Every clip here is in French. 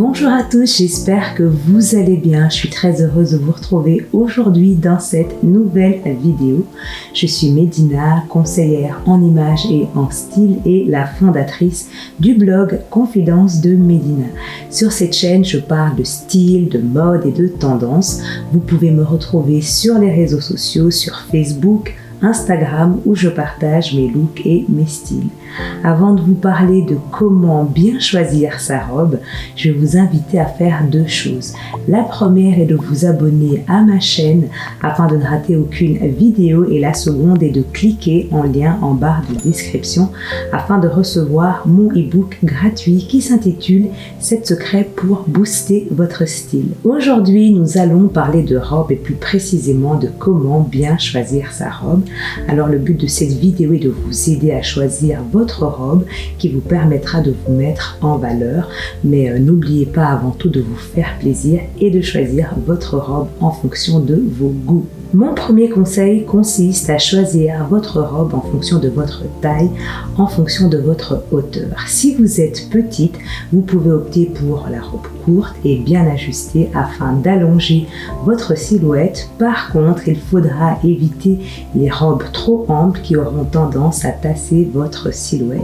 Bonjour à tous, j'espère que vous allez bien. Je suis très heureuse de vous retrouver aujourd'hui dans cette nouvelle vidéo. Je suis Medina, conseillère en images et en style et la fondatrice du blog Confidences de Medina. Sur cette chaîne, je parle de style, de mode et de tendance. Vous pouvez me retrouver sur les réseaux sociaux, sur Facebook, Instagram où je partage mes looks et mes styles. Avant de vous parler de comment bien choisir sa robe, je vais vous inviter à faire deux choses. La première est de vous abonner à ma chaîne afin de ne rater aucune vidéo et la seconde est de cliquer en lien en barre de description afin de recevoir mon e-book gratuit qui s'intitule 7 secrets pour booster votre style. Aujourd'hui, nous allons parler de robe et plus précisément de comment bien choisir sa robe. Alors le but de cette vidéo est de vous aider à choisir votre robe qui vous permettra de vous mettre en valeur. Mais n'oubliez pas avant tout de vous faire plaisir et de choisir votre robe en fonction de vos goûts. Mon premier conseil consiste à choisir votre robe en fonction de votre taille, en fonction de votre hauteur. Si vous êtes petite, vous pouvez opter pour la robe courte et bien ajustée afin d'allonger votre silhouette. Par contre, il faudra éviter les robes trop amples qui auront tendance à tasser votre silhouette.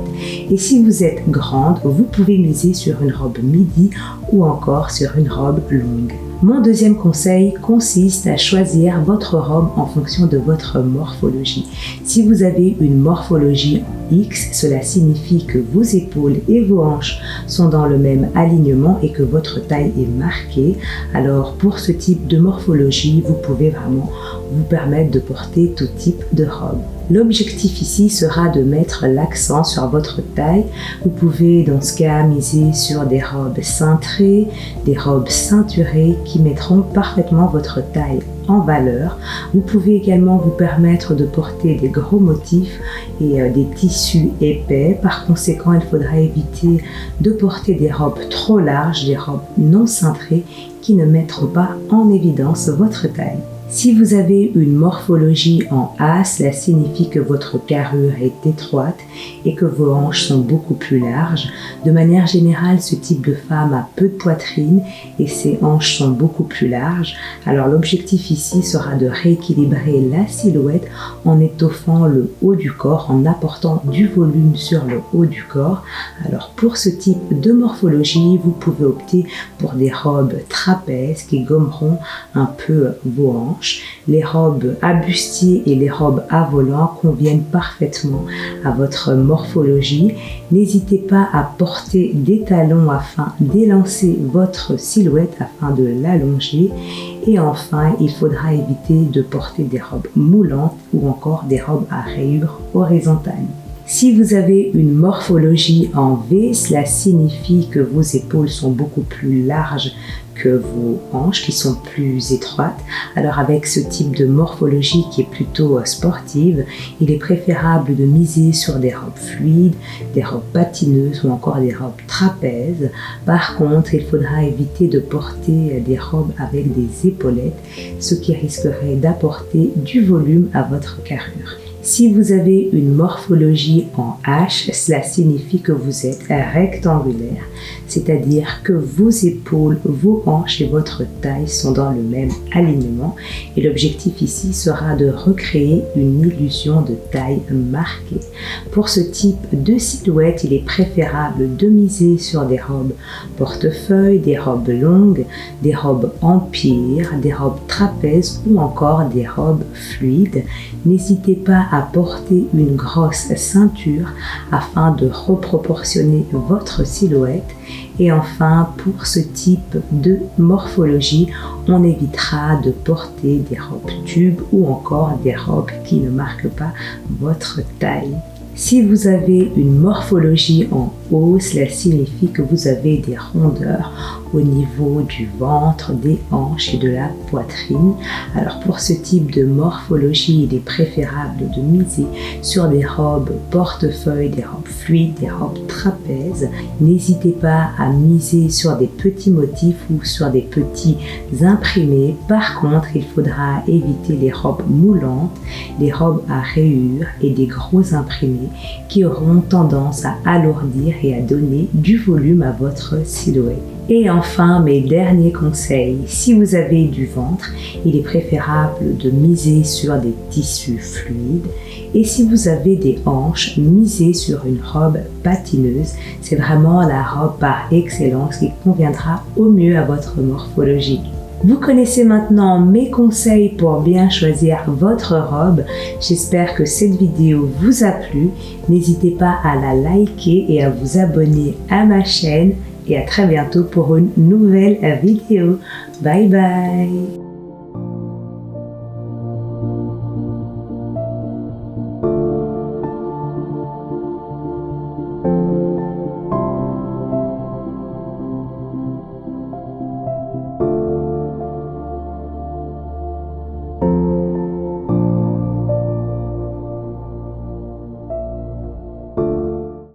Et si vous êtes grande, vous pouvez miser sur une robe midi ou encore sur une robe longue. Mon deuxième conseil consiste à choisir votre robe en fonction de votre morphologie. Si vous avez une morphologie en X, cela signifie que vos épaules et vos hanches sont dans le même alignement et que votre taille est marquée. Alors pour ce type de morphologie, vous pouvez vraiment vous permettre de porter tout type de robe. L'objectif ici sera de mettre l'accent sur votre taille. Vous pouvez dans ce cas miser sur des robes cintrées, des robes ceinturées qui mettront parfaitement votre taille en valeur. Vous pouvez également vous permettre de porter des gros motifs et des tissus épais. Par conséquent, il faudra éviter de porter des robes trop larges, des robes non cintrées qui ne mettront pas en évidence votre taille. Si vous avez une morphologie en A, cela signifie que votre carrure est étroite et que vos hanches sont beaucoup plus larges. De manière générale, ce type de femme a peu de poitrine et ses hanches sont beaucoup plus larges. Alors l'objectif ici sera de rééquilibrer la silhouette en étoffant le haut du corps, en apportant du volume sur le haut du corps. Alors pour ce type de morphologie, vous pouvez opter pour des robes trapèzes qui gommeront un peu vos hanches. Les robes à bustier et les robes à volant conviennent parfaitement à votre morphologie. N'hésitez pas à porter des talons afin d'élancer votre silhouette afin de l'allonger. Et enfin, il faudra éviter de porter des robes moulantes ou encore des robes à rayures horizontales. Si vous avez une morphologie en V, cela signifie que vos épaules sont beaucoup plus larges que vos hanches qui sont plus étroites. Alors avec ce type de morphologie qui est plutôt sportive, il est préférable de miser sur des robes fluides, des robes patineuses ou encore des robes trapèzes. Par contre, il faudra éviter de porter des robes avec des épaulettes, ce qui risquerait d'apporter du volume à votre carrure. Si vous avez une morphologie en H, cela signifie que vous êtes rectangulaire, c'est-à-dire que vos épaules, vos hanches et votre taille sont dans le même alignement. Et l'objectif ici sera de recréer une illusion de taille marquée. Pour ce type de silhouette, il est préférable de miser sur des robes portefeuille, des robes longues, des robes empire, des robes trapèzes ou encore des robes fluides. N'hésitez pas à porter une grosse ceinture afin de reproportionner votre silhouette. Et enfin, pour ce type de morphologie, on évitera de porter des robes tubes ou encore des robes qui ne marquent pas votre taille. Si vous avez une morphologie en haut, cela signifie que vous avez des rondeurs au niveau du ventre, des hanches et de la poitrine. Alors pour ce type de morphologie, il est préférable de miser sur des robes portefeuille, des robes fluides, des robes trapèzes. N'hésitez pas à miser sur des petits motifs ou sur des petits imprimés. Par contre, il faudra éviter les robes moulantes, les robes à rayures et des gros imprimés qui auront tendance à alourdir et à donner du volume à votre silhouette. Et enfin, mes derniers conseils, si vous avez du ventre, il est préférable de miser sur des tissus fluides. Et si vous avez des hanches, misez sur une robe patineuse. C'est vraiment la robe par excellence qui conviendra au mieux à votre morphologie. Vous connaissez maintenant mes conseils pour bien choisir votre robe. J'espère que cette vidéo vous a plu. N'hésitez pas à la liker et à vous abonner à ma chaîne. Et à très bientôt pour une nouvelle vidéo. Bye bye!